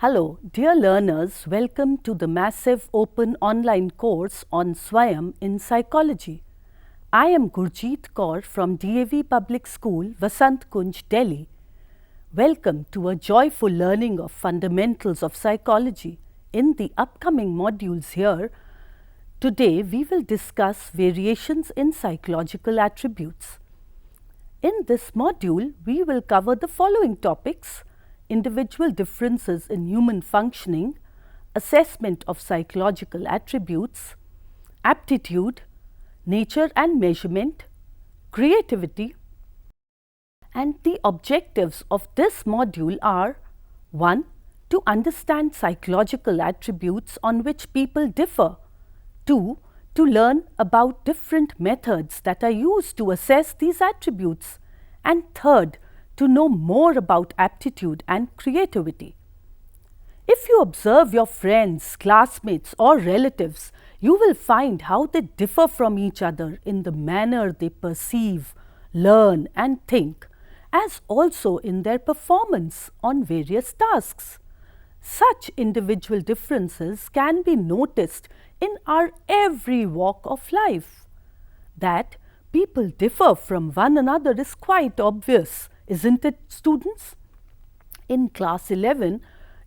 Hello, dear learners, welcome to the massive open online course on XII in Psychology. I am Gurjeet Kaur from DAV Public School, Vasant Kunj, Delhi. Welcome to a joyful learning of fundamentals of psychology. In the upcoming modules here, today we will discuss variations in psychological attributes. In this module, we will cover the following topics: individual differences in human functioning, assessment of psychological attributes, aptitude, nature and measurement, creativity. And the objectives of this module are: 1. To understand psychological attributes on which people differ. 2. To learn about different methods that are used to assess these attributes. And third, to know more about aptitude and creativity. If you observe your friends, classmates or relatives, you will find how they differ from each other in the manner they perceive, learn and think, as also in their performance on various tasks. Such individual differences can be noticed in our every walk of life. That people differ from one another is quite obvious, isn't it, students? In class 11,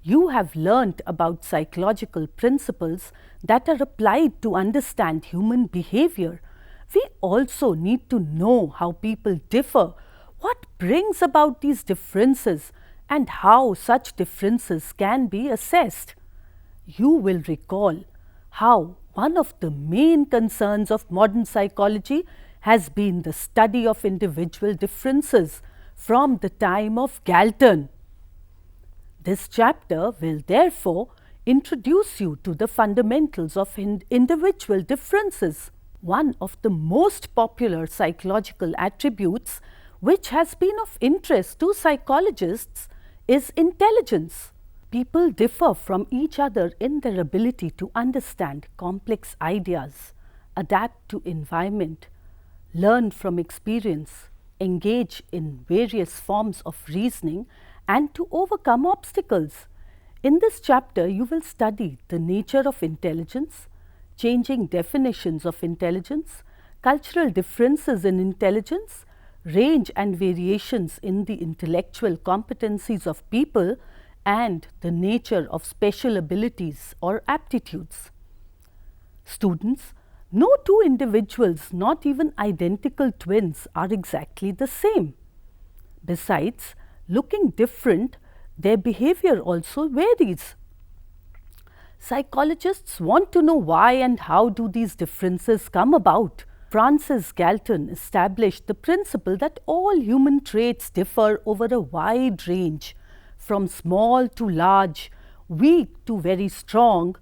you have learnt about psychological principles that are applied to understand human behavior. We also need to know how people differ, what brings about these differences, and how such differences can be assessed. You will recall how one of the main concerns of modern psychology has been the study of individual differences from the time of Galton. This chapter will therefore introduce you to the fundamentals of individual differences. One of the most popular psychological attributes which has been of interest to psychologists is intelligence. People differ from each other in their ability to understand complex ideas, adapt to environment, learn from experience, engage in various forms of reasoning, and to overcome obstacles. In this chapter, you will study the nature of intelligence, changing definitions of intelligence, cultural differences in intelligence, range and variations in the intellectual competencies of people, and the nature of special abilities or aptitudes. Students, no two individuals, not even identical twins, are exactly the same. Besides, looking different, their behavior also varies. Psychologists want to know why and how do these differences come about. Francis Galton established the principle that all human traits differ over a wide range, from small to large, weak to very strong,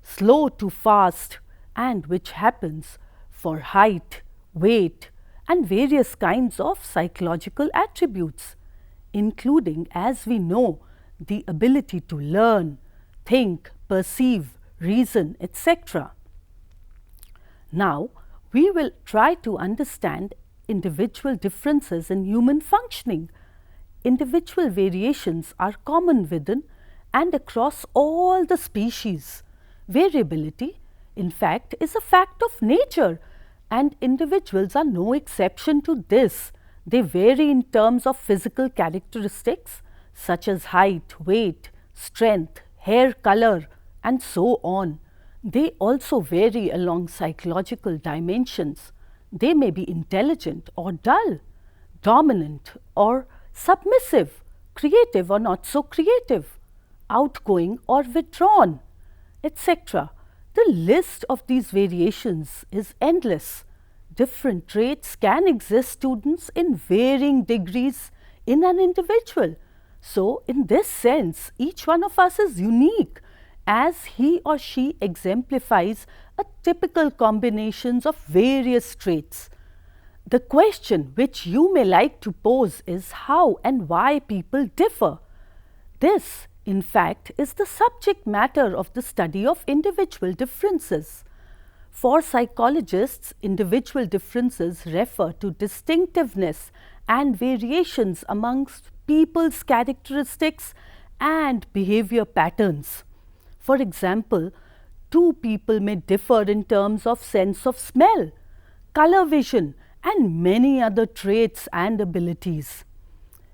slow to fast, and which happens for height, weight, and various kinds of psychological attributes, including, as we know, the ability to learn, think, perceive, reason, etc. Now, we will try to understand individual differences in human functioning. Individual variations are common within and across all the species. Variability, in fact, is a fact of nature, and individuals are no exception to this. They vary in terms of physical characteristics such as height, weight, strength, hair color, and so on. They also vary along psychological dimensions. They may be intelligent or dull, dominant or submissive, creative or not so creative, outgoing or withdrawn, etc. The list of these variations is endless. Different traits can exist, students, in varying degrees in an individual. So, in this sense, each one of us is unique, as he or she exemplifies a typical combinations of various traits. The question which you may like to pose is how and why people differ. This, in fact, is the subject matter of the study of individual differences. For psychologists, individual differences refer to distinctiveness and variations amongst people's characteristics and behavior patterns. For example, two people may differ in terms of sense of smell, color vision, and many other traits and abilities.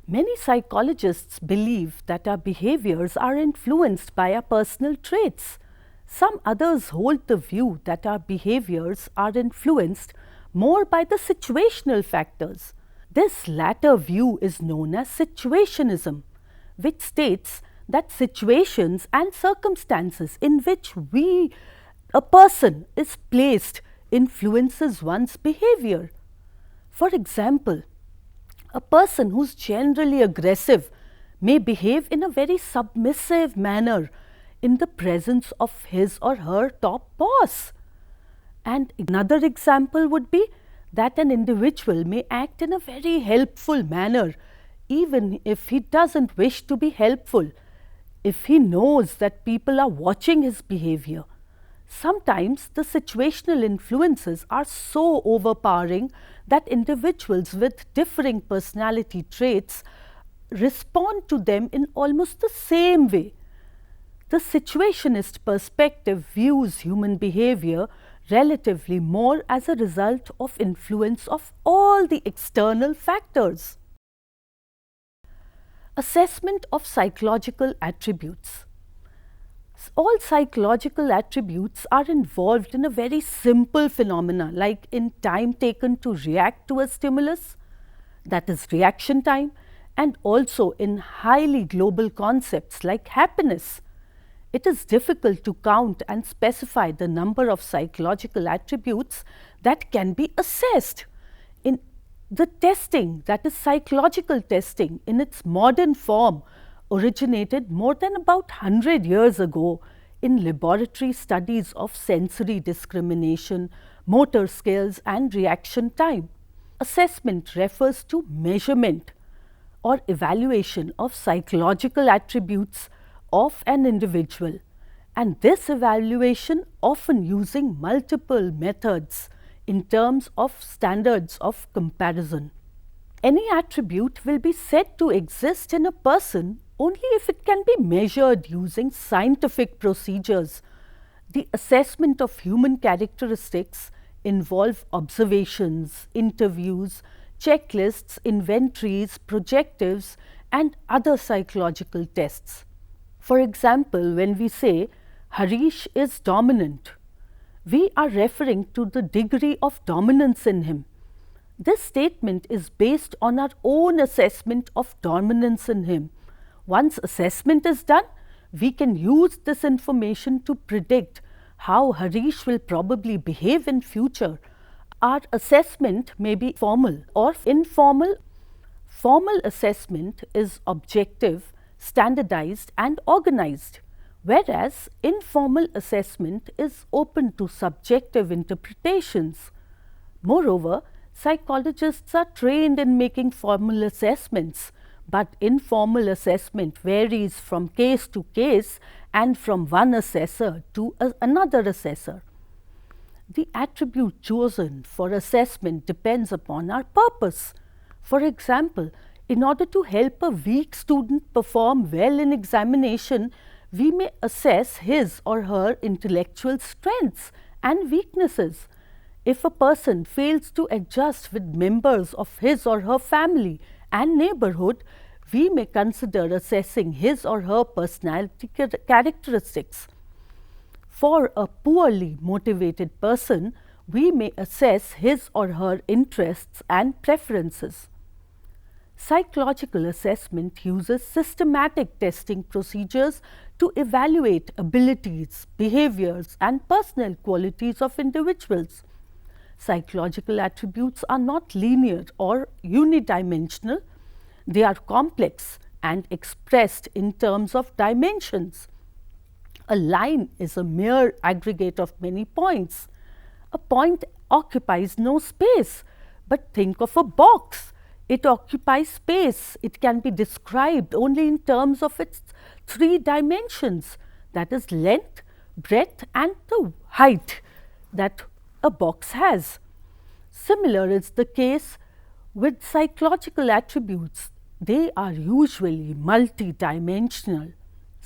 Many psychologists believe that our behaviors are influenced by our personal traits. Some others hold the view that our behaviors are influenced more by the situational factors. This latter view is known as situationism, which states that situations and circumstances in which a person is placed influences one's behavior. For example, a person who's generally aggressive may behave in a very submissive manner in the presence of his or her top boss. And another example would be that an individual may act in a very helpful manner even if he doesn't wish to be helpful, if he knows that people are watching his behavior. Sometimes the situational influences are so overpowering that individuals with differing personality traits respond to them in almost the same way. The situationist perspective views human behavior relatively more as a result of influence of all the external factors. Assessment of psychological attributes. All psychological attributes are involved in a very simple phenomena like in time taken to react to a stimulus, that is reaction time, and also in highly global concepts like happiness. It is difficult to count and specify the number of psychological attributes that can be assessed. In the testing, that is psychological testing in its modern form, originated more than about 100 years ago in laboratory studies of sensory discrimination, motor skills, and reaction time. Assessment refers to measurement or evaluation of psychological attributes of an individual, and this evaluation often using multiple methods in terms of standards of comparison. Any attribute will be said to exist in a person only if it can be measured using scientific procedures. The assessment of human characteristics involve observations, interviews, checklists, inventories, projectives, and other psychological tests. For example, when we say Harish is dominant, we are referring to the degree of dominance in him. This statement is based on our own assessment of dominance in him. Once assessment is done, we can use this information to predict how Harish will probably behave in future. Our assessment may be formal or informal. Formal assessment is objective, standardized, and organized, whereas informal assessment is open to subjective interpretations. Moreover, psychologists are trained in making formal assessments, but informal assessment varies from case to case and from one assessor to another assessor. The attribute chosen for assessment depends upon our purpose. For example, in order to help a weak student perform well in examination, we may assess his or her intellectual strengths and weaknesses. If a person fails to adjust with members of his or her family and neighborhood, we may consider assessing his or her personality characteristics. For a poorly motivated person, we may assess his or her interests and preferences. Psychological assessment uses systematic testing procedures to evaluate abilities, behaviors, and personal qualities of individuals. Psychological attributes are not linear or unidimensional. They are complex and expressed in terms of dimensions. A line is a mere aggregate of many points. A point occupies no space, but think of a box. It occupies space. It can be described only in terms of its three dimensions, that is length, breadth, and the height that a box has. Similar is the case with psychological attributes. They are usually multidimensional.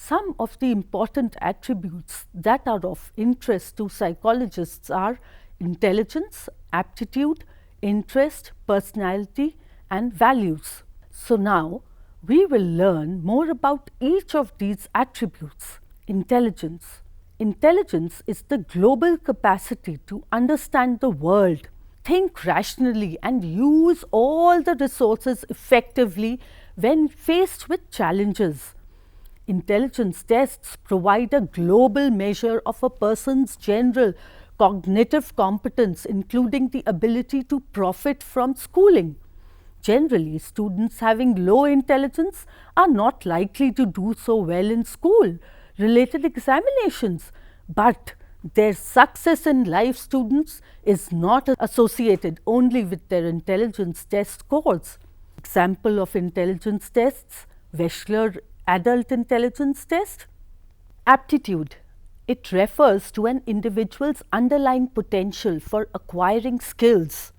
Some of the important attributes that are of interest to psychologists are intelligence, aptitude, interest, personality, and values. So now we will learn more about each of these attributes. Intelligence. Intelligence is the global capacity to understand the world, think rationally, and use all the resources effectively when faced with challenges. Intelligence tests provide a global measure of a person's general cognitive competence, including the ability to profit from schooling. Generally, students having low intelligence are not likely to do so well in school related examinations, but their success in life students is not associated only with their intelligence test scores. Example of intelligence tests: Wechsler Adult Intelligence Test. Aptitude. It refers to an individual's underlying potential for acquiring skills.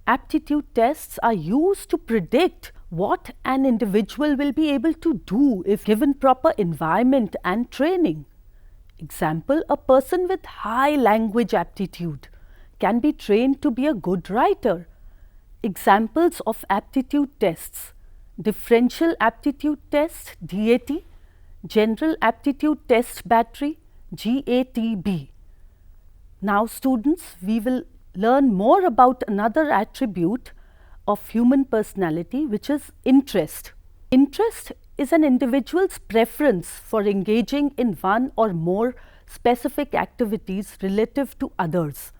Aptitude tests are used to predict what an individual will be able to do if given proper environment and training. Example: a person with high language aptitude can be trained to be a good writer. Examples of aptitude tests: Differential Aptitude Test (DAT), General Aptitude Test Battery (GATB). Now students, we will learn more about another attribute of human personality, which is interest. Interest is an individual's preference for engaging in one or more specific activities relative to others.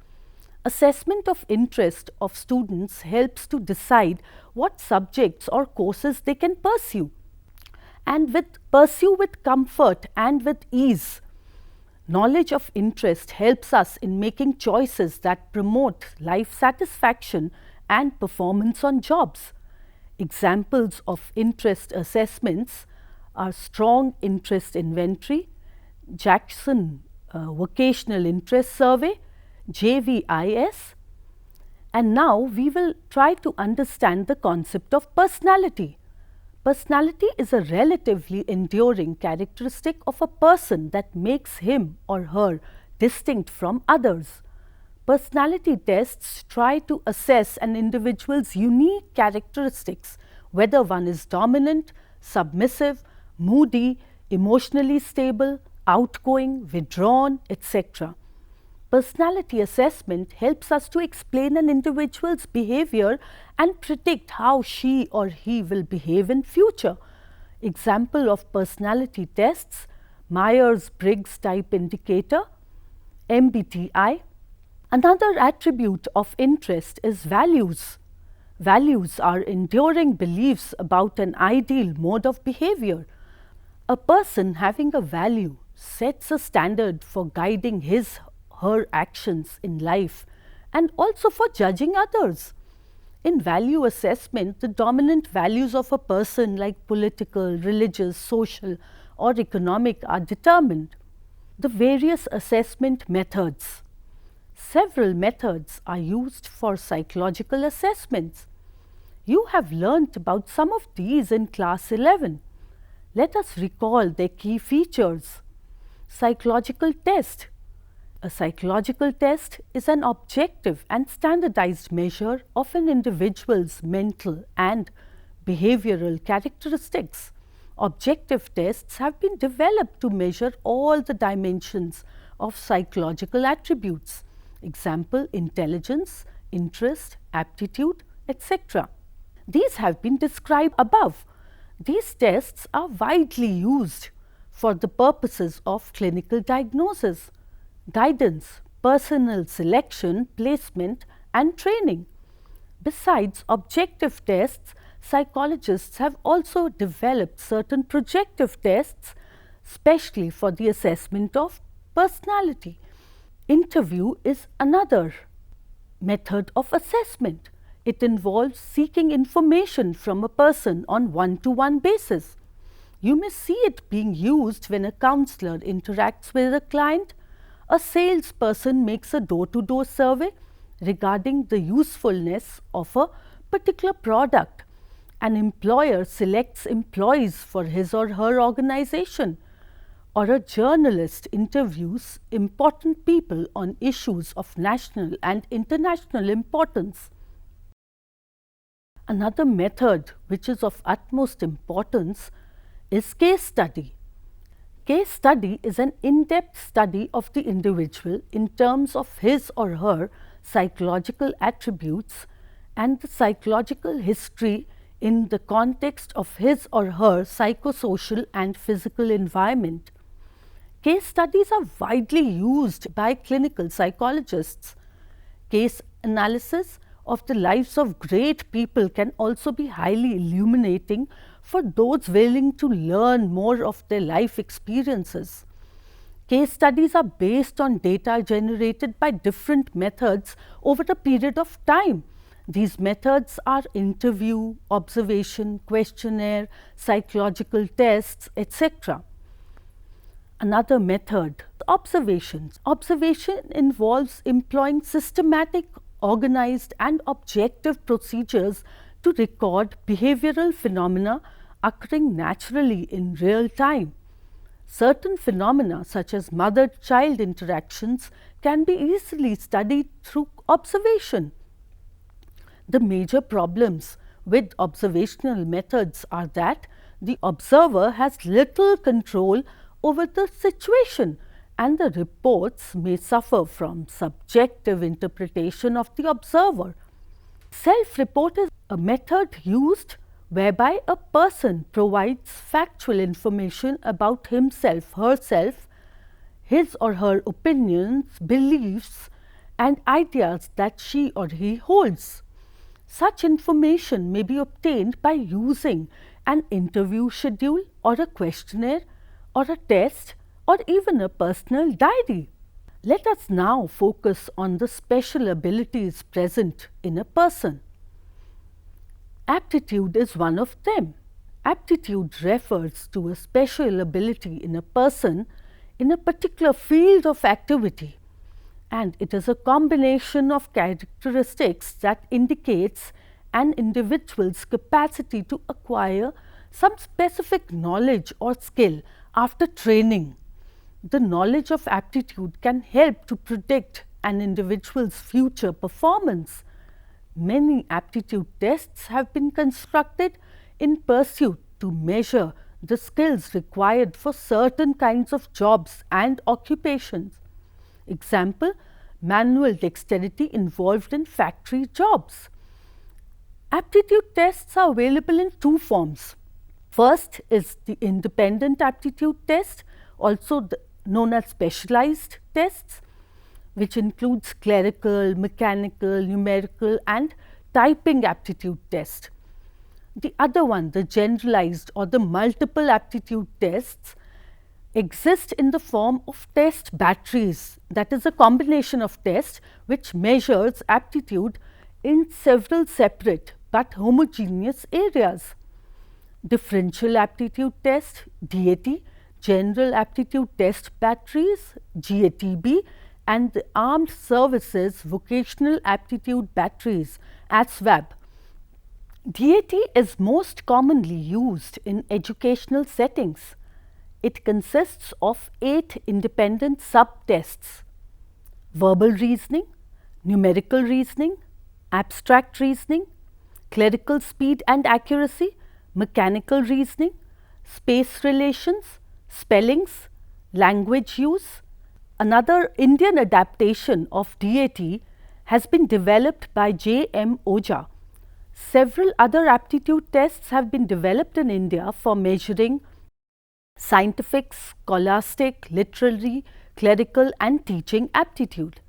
Assessment of interest of students helps to decide what subjects or courses they can pursue with comfort and with ease. Knowledge of interest helps us in making choices that promote life satisfaction and performance on jobs. Examples of interest assessments are Strong Interest Inventory, Jackson Vocational Interest Survey, JVIS. And now we will try to understand the concept of personality. Personality is a relatively enduring characteristic of a person that makes him or her distinct from others. Personality tests try to assess an individual's unique characteristics, whether one is dominant, submissive, moody, emotionally stable, outgoing, withdrawn, etc. Personality assessment helps us to explain an individual's behavior and predict how she or he will behave in future. Example of personality tests: Myers-Briggs Type Indicator, MBTI. Another attribute of interest is values. Values are enduring beliefs about an ideal mode of behavior. A person having a value sets a standard for guiding his/her actions in life and also for judging others. In value assessment, the dominant values of a person, like political, religious, social, or economic, are determined. The various assessment methods. Several methods are used for psychological assessments. You have learnt about some of these in class 11. Let us recall their key features. Psychological test. A psychological test is an objective and standardized measure of an individual's mental and behavioral characteristics. Objective tests have been developed to measure all the dimensions of psychological attributes. Example: intelligence, interest, aptitude, etc. These have been described above. These tests are widely used for the purposes of clinical diagnosis, guidance, personnel selection, placement, and training. Besides objective tests, psychologists have also developed certain projective tests, especially for the assessment of personality. Interview is another method of assessment. It involves seeking information from a person on one-to-one basis. You may see it being used when a counselor interacts with a client, a salesperson makes a door-to-door survey regarding the usefulness of a particular product, an employer selects employees for his or her organization, or a journalist interviews important people on issues of national and international importance. Another method which is of utmost importance is case study. Case study is an in-depth study of the individual in terms of his or her psychological attributes and the psychological history in the context of his or her psychosocial and physical environment. Case studies are widely used by clinical psychologists. Case analysis of the lives of great people can also be highly illuminating for those willing to learn more of their life experiences. Case studies are based on data generated by different methods over a period of time. These methods are interview, observation, questionnaire, psychological tests, etc. Another method, observations. Observation involves employing systematic, organized and objective procedures to record behavioral phenomena occurring naturally in real time. Certain phenomena such as mother-child interactions can be easily studied through observation. The major problems with observational methods are that the observer has little control over the situation and the reports may suffer from subjective interpretation of the observer. Self-report is a method used whereby a person provides factual information about himself, herself, his or her opinions, beliefs and ideas that she or he holds. Such information may be obtained by using an interview schedule or a questionnaire or a test or even a personal diary. Let us now focus on the special abilities present in a person. Aptitude is one of them. Aptitude refers to a special ability in a person in a particular field of activity, and it is a combination of characteristics that indicates an individual's capacity to acquire some specific knowledge or skill after training. The knowledge of aptitude can help to predict an individual's future performance. Many aptitude tests have been constructed in pursuit to measure the skills required for certain kinds of jobs and occupations. Example, manual dexterity involved in factory jobs. Aptitude tests are available in two forms. First is the independent aptitude test, also known as specialized tests, which includes clerical, mechanical, numerical and typing aptitude test. The other one, the generalized or the multiple aptitude tests, exist in the form of test batteries, that is a combination of tests which measures aptitude in several separate but homogeneous areas. Differential aptitude test, DAT, general aptitude test batteries, GATB, and the armed services vocational aptitude batteries, ASVAB. DAT is most commonly used in educational settings. It consists of 8 independent sub-tests: verbal reasoning, numerical reasoning, abstract reasoning, clerical speed and accuracy, mechanical reasoning, space relations, spellings, language use. Another Indian adaptation of DAT has been developed by J.M. Ojha. Several other aptitude tests have been developed in India for measuring scientific, scholastic, literary, clerical and teaching aptitude.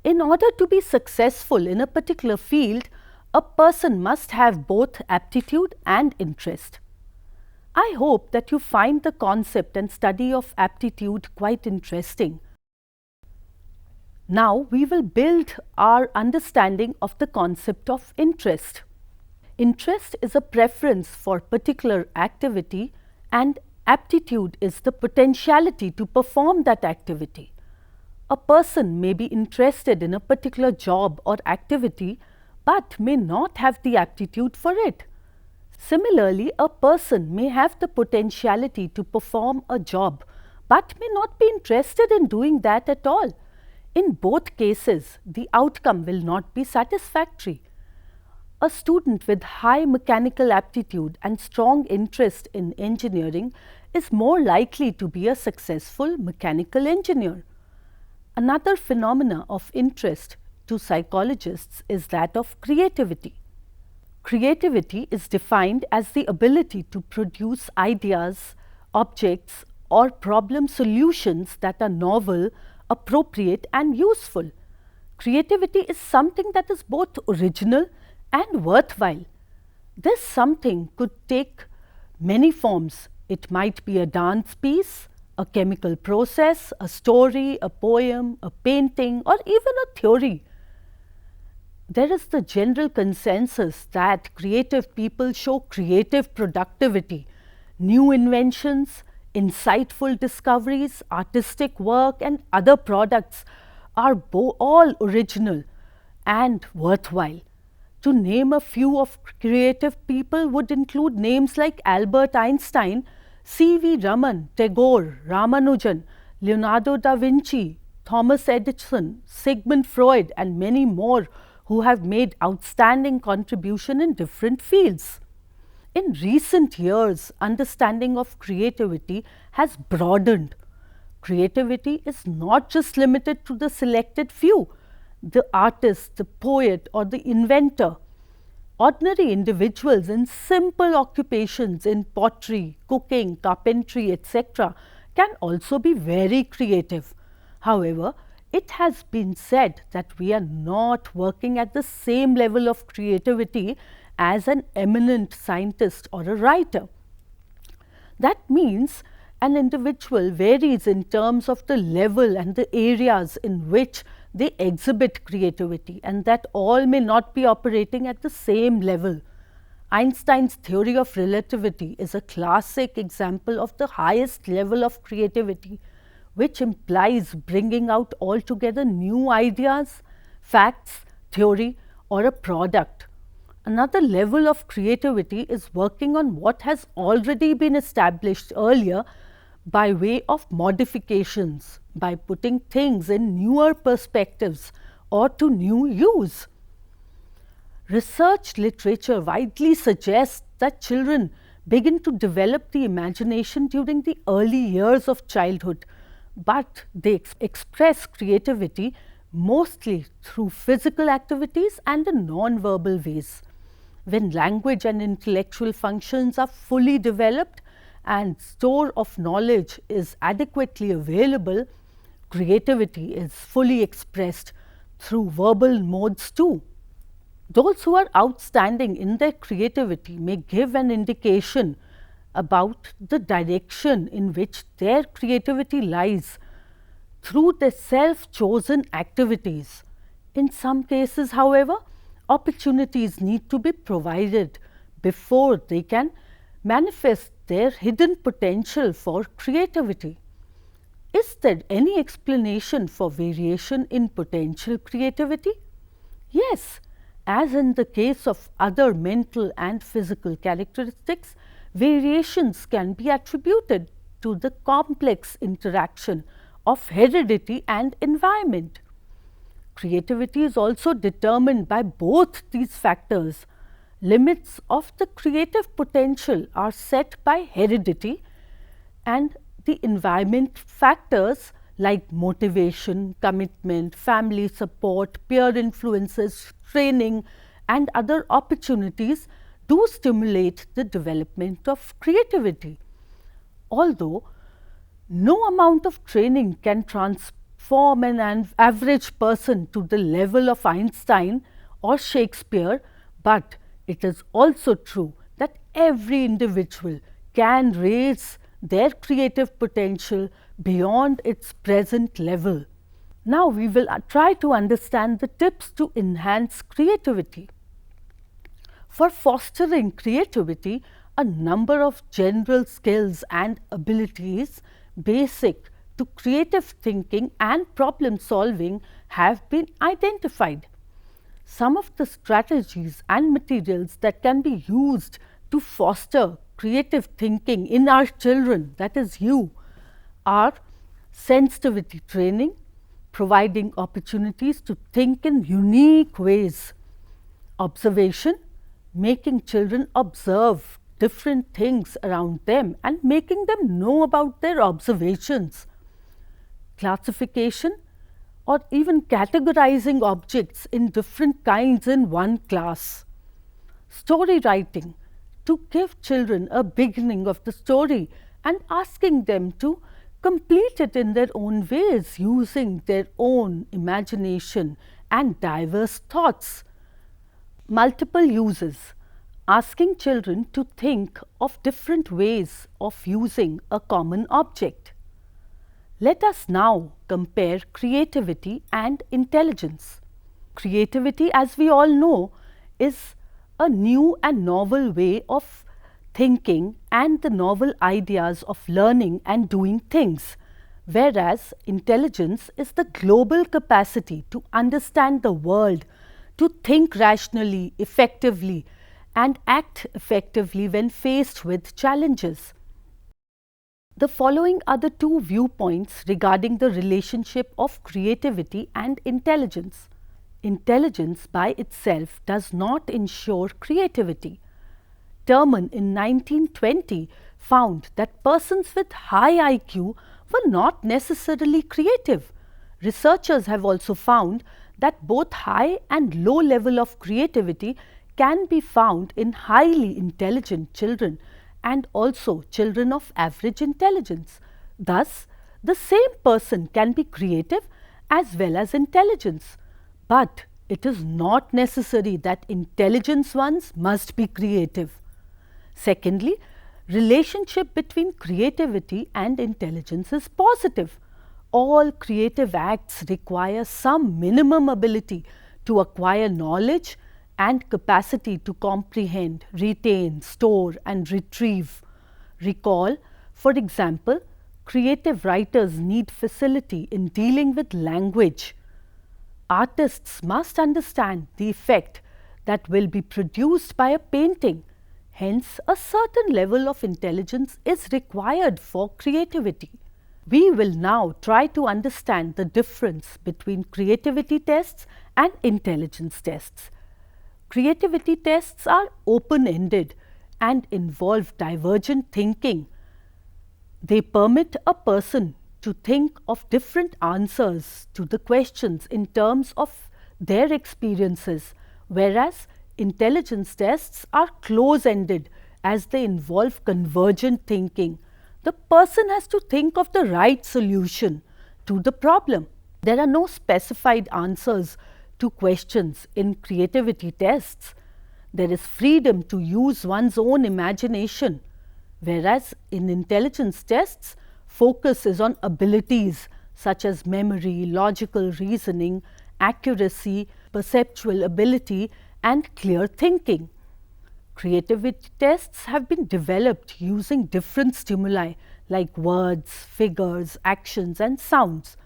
In order to be successful in a particular field, a person must have both aptitude and interest. I hope that you find the concept and study of aptitude quite interesting. Now we will build our understanding of the concept of interest. Interest is a preference for particular activity and aptitude is the potentiality to perform that activity. A person may be interested in a particular job or activity but may not have the aptitude for it. Similarly, a person may have the potentiality to perform a job but may not be interested in doing that at all. In both cases, the outcome will not be satisfactory. A student with high mechanical aptitude and strong interest in engineering is more likely to be a successful mechanical engineer. Another phenomena of interest to psychologists is that of creativity. Creativity is defined as the ability to produce ideas, objects, or problem solutions that are novel, appropriate, and useful. Creativity is something that is both original and worthwhile. This something could take many forms. It might be a dance piece, a chemical process, a story, a poem, a painting, or even a theory. There is the general consensus that creative people show creative productivity, new inventions, insightful discoveries, artistic work, and other products are all original and worthwhile. To name a few of creative people would include names like Albert Einstein, C.V. Raman, Tagore, Ramanujan, Leonardo da Vinci, Thomas Edison, Sigmund Freud, and many more who have made outstanding contribution in different fields. In recent years, understanding of creativity has broadened. Creativity is not just limited to the selected few, the artist, the poet, or the inventor. Ordinary individuals in simple occupations in pottery, cooking, carpentry, etc., can also be very creative. However, it has been said that we are not working at the same level of creativity as an eminent scientist or a writer. That means an individual varies in terms of the level and the areas in which they exhibit creativity, and that all may not be operating at the same level. Einstein's theory of relativity is a classic example of the highest level of creativity, which implies bringing out altogether new ideas, facts, theory, or a product. Another level of creativity is working on what has already been established earlier by way of modifications, by putting things in newer perspectives or to new use. Research literature widely suggests that children begin to develop the imagination during the early years of childhood, but they express creativity mostly through physical activities and in non-verbal ways. When language and intellectual functions are fully developed and store of knowledge is adequately available, creativity is fully expressed through verbal modes too. Those who are outstanding in their creativity may give an indication about the direction in which their creativity lies through their self-chosen activities. In some cases, however, opportunities need to be provided before they can manifest their hidden potential for creativity. Is there any explanation for variation in potential creativity? Yes, as in the case of other mental and physical characteristics, variations can be attributed to the complex interaction of heredity and environment. Creativity is also determined by both these factors. Limits of the creative potential are set by heredity, and the environment factors like motivation, commitment, family support, peer influences, training, and other opportunities do stimulate the development of creativity. Although no amount of training can transform an average person to the level of Einstein or Shakespeare, but it is also true that every individual can raise their creative potential beyond its present level. Now we will try to understand the tips to enhance creativity. For fostering creativity, a number of general skills and abilities basic to creative thinking and problem solving have been identified. Some of the strategies and materials that can be used to foster creative thinking in our children, that is you, are sensitivity training, providing opportunities to think in unique ways; observation, making children observe different things around them and making them know about their observations; classification, or even categorizing objects in different kinds in one class; story writing, to give children a beginning of the story and asking them to complete it in their own ways using their own imagination and diverse thoughts; multiple uses, asking children to think of different ways of using a common object. Let us now compare creativity and intelligence. Creativity, as we all know, is a new and novel way of thinking and the novel ideas of learning and doing things, whereas intelligence is the global capacity to understand the world, to think rationally, effectively, and act effectively when faced with challenges. The following are the two viewpoints regarding the relationship of creativity and intelligence. Intelligence by itself does not ensure creativity. Terman in 1920 found that persons with high IQ were not necessarily creative. Researchers have also found that both high and low level of creativity can be found in highly intelligent children and also children of average intelligence. Thus, the same person can be creative as well as intelligence, but it is not necessary that intelligence ones must be creative. Secondly, relationship between creativity and intelligence is positive. All creative acts require some minimum ability to acquire knowledge and capacity to comprehend, retain, store and retrieve. Recall, for example, creative writers need facility in dealing with language. Artists must understand the effect that will be produced by a painting. Hence, a certain level of intelligence is required for creativity. We will now try to understand the difference between creativity tests and intelligence tests. Creativity tests are open-ended and involve divergent thinking. They permit a person to think of different answers to the questions in terms of their experiences, whereas intelligence tests are close-ended as they involve convergent thinking. The person has to think of the right solution to the problem. There are no specified answers to questions in creativity tests. There is freedom to use one's own imagination, whereas in intelligence tests, focus is on abilities such as memory, logical reasoning, accuracy, perceptual ability, and clear thinking. Creativity tests have been developed using different stimuli like words, figures, actions, and sounds.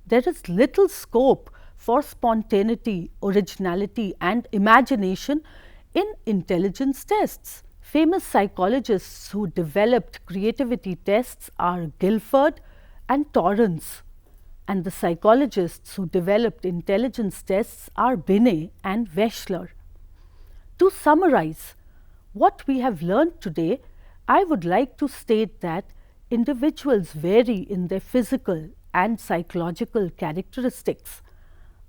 There is little scope for spontaneity, originality, and imagination in intelligence tests. Famous psychologists who developed creativity tests are Guilford and Torrance, and the psychologists who developed intelligence tests are Binet and Wechsler. To summarize what we have learned today, I would like to state that individuals vary in their physical and psychological characteristics.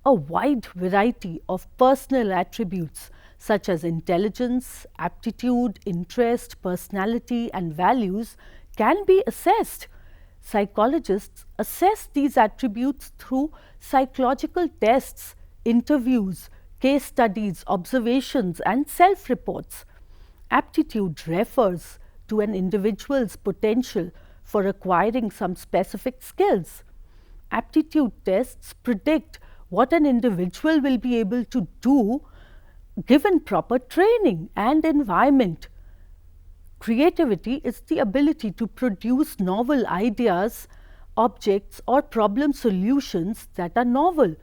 A wide variety of personal attributes such as intelligence, aptitude, interest, personality, and values can be assessed. Psychologists assess these attributes through psychological tests, interviews, case studies, observations, and self-reports. Aptitude refers to an individual's potential for acquiring some specific skills. Aptitude tests predict what an individual will be able to do given proper training and environment. Creativity is the ability to produce novel ideas, objects, or problem solutions that are novel,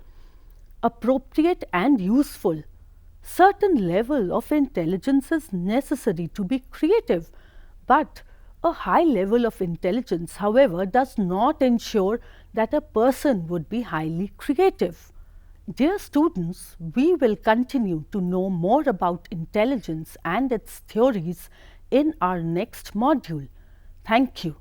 appropriate, and useful. Certain level of intelligence is necessary to be creative, but A high level of intelligence, however, does not ensure that a person would be highly creative. Dear students, we will continue to know more about intelligence and its theories in our next module. Thank you.